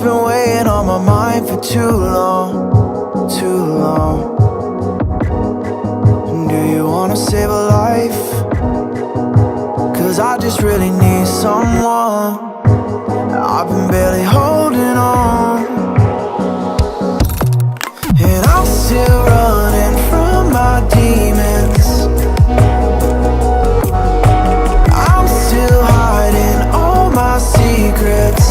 been weighing on my mind for too long, too long. Do you wanna save a life? 'Cause I just really need someone. I've been barely holding on, and I'm still running from my demons. I'm still hiding all my secrets,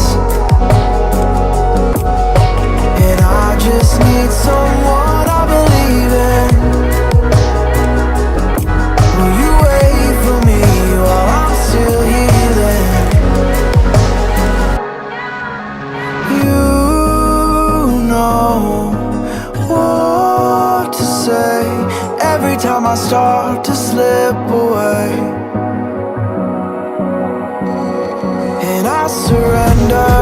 and I just need someone I believe in. Will you wait for me while I'm still healing? You know what to say every time I start to slip away, and I surrender,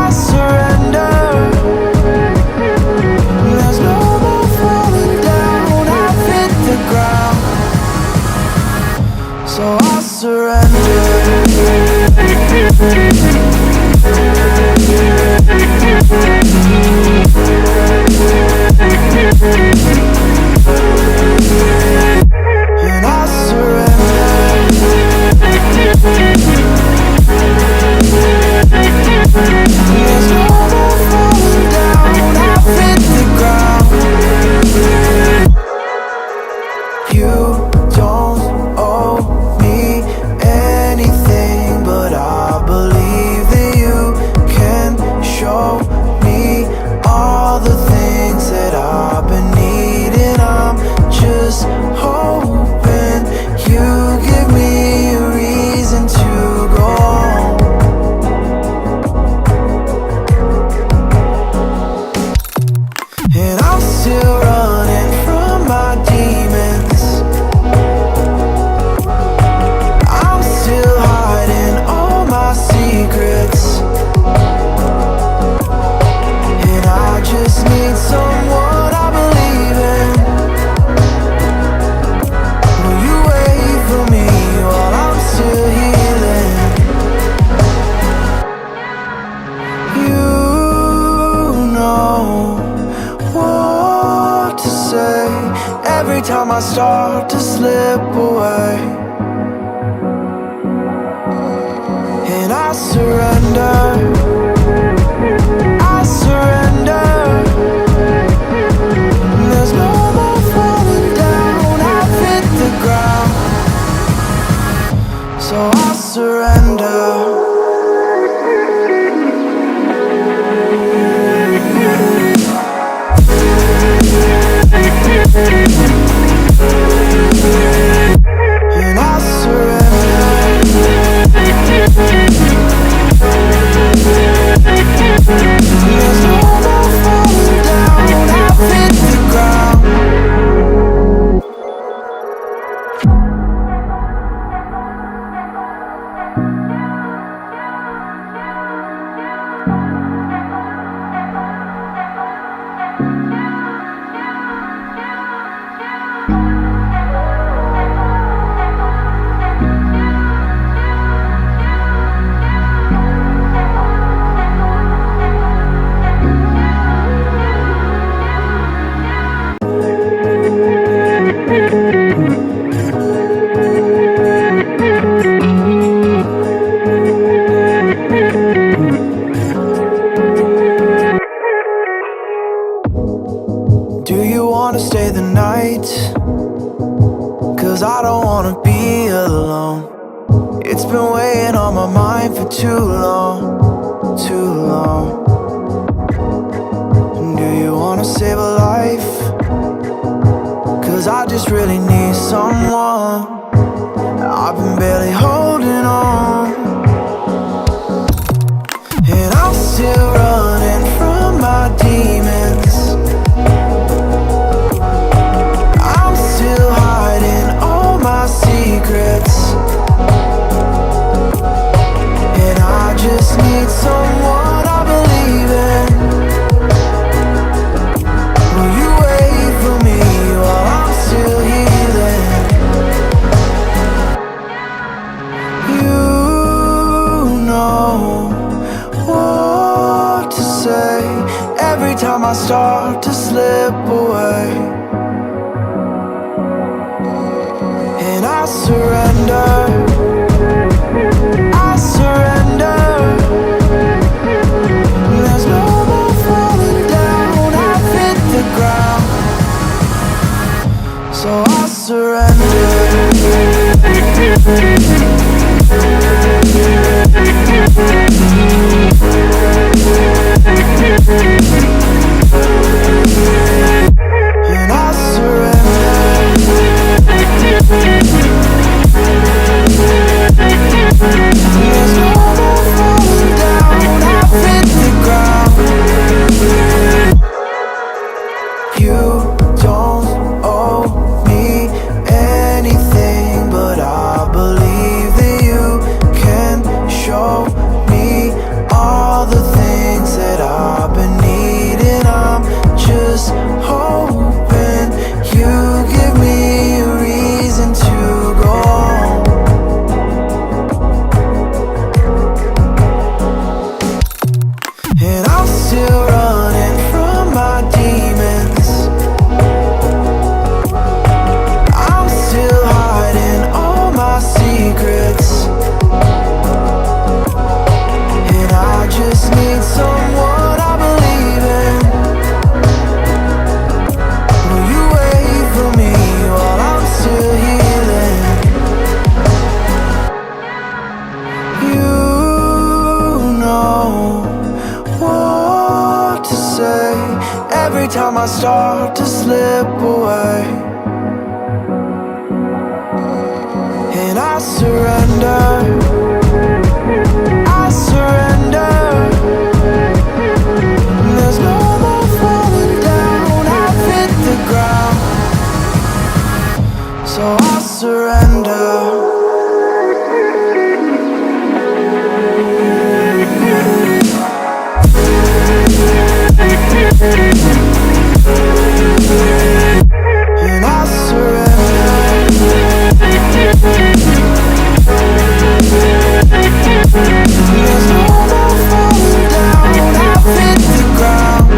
I surrender. There's no more falling down, I've hit the ground, so I surrender. And I surrender. There's no more falling down, I've hit the ground. You don't owe me anything, but I believe that you can show me all the things that I've been needing. I'm just hoping you give me a reason to go on. And I'm still running from my demons. I'm still hiding all my secrets, and I just need someone I believe in. Will you wait for me while I'm still healing? You know what to say every time I start to slip away, and I surrender, I surrender. There's no more falling down, I've hit the ground, so I surrender. And I surrender. There's no more falling down, I've hit the ground. Do you wanna stay the night? 'Cause I don't wanna be alone. It's been weighing on my mind for too long, too long. Do you wanna save a life? 'Cause I just really need someone. I've been barely holding on, and I'm still running from my demons. I'm still hiding all my secrets, and I just need someone I believe in. Will you wait for me while I'm still healing? You I start to slip away, and I surrender, I surrender. There's no more falling down, I've hit the ground, so I surrender. And I surrender. There's no more falling down, I've hit the ground. You don't owe me anything, but I believe that you can show me all the things that I've been needing. I'm just hoping you give me a reason to go on. And I'm still running from my demons, I'm still hiding all my secrets, and I just need someone I believe in. Will you wait for me while I'm still healing? You know what to say every time I start to slip away, and I surrender, I surrender. There's no more falling down, I've hit the ground, so I surrender. And I surrender. There's no more falling down, I've hit the ground.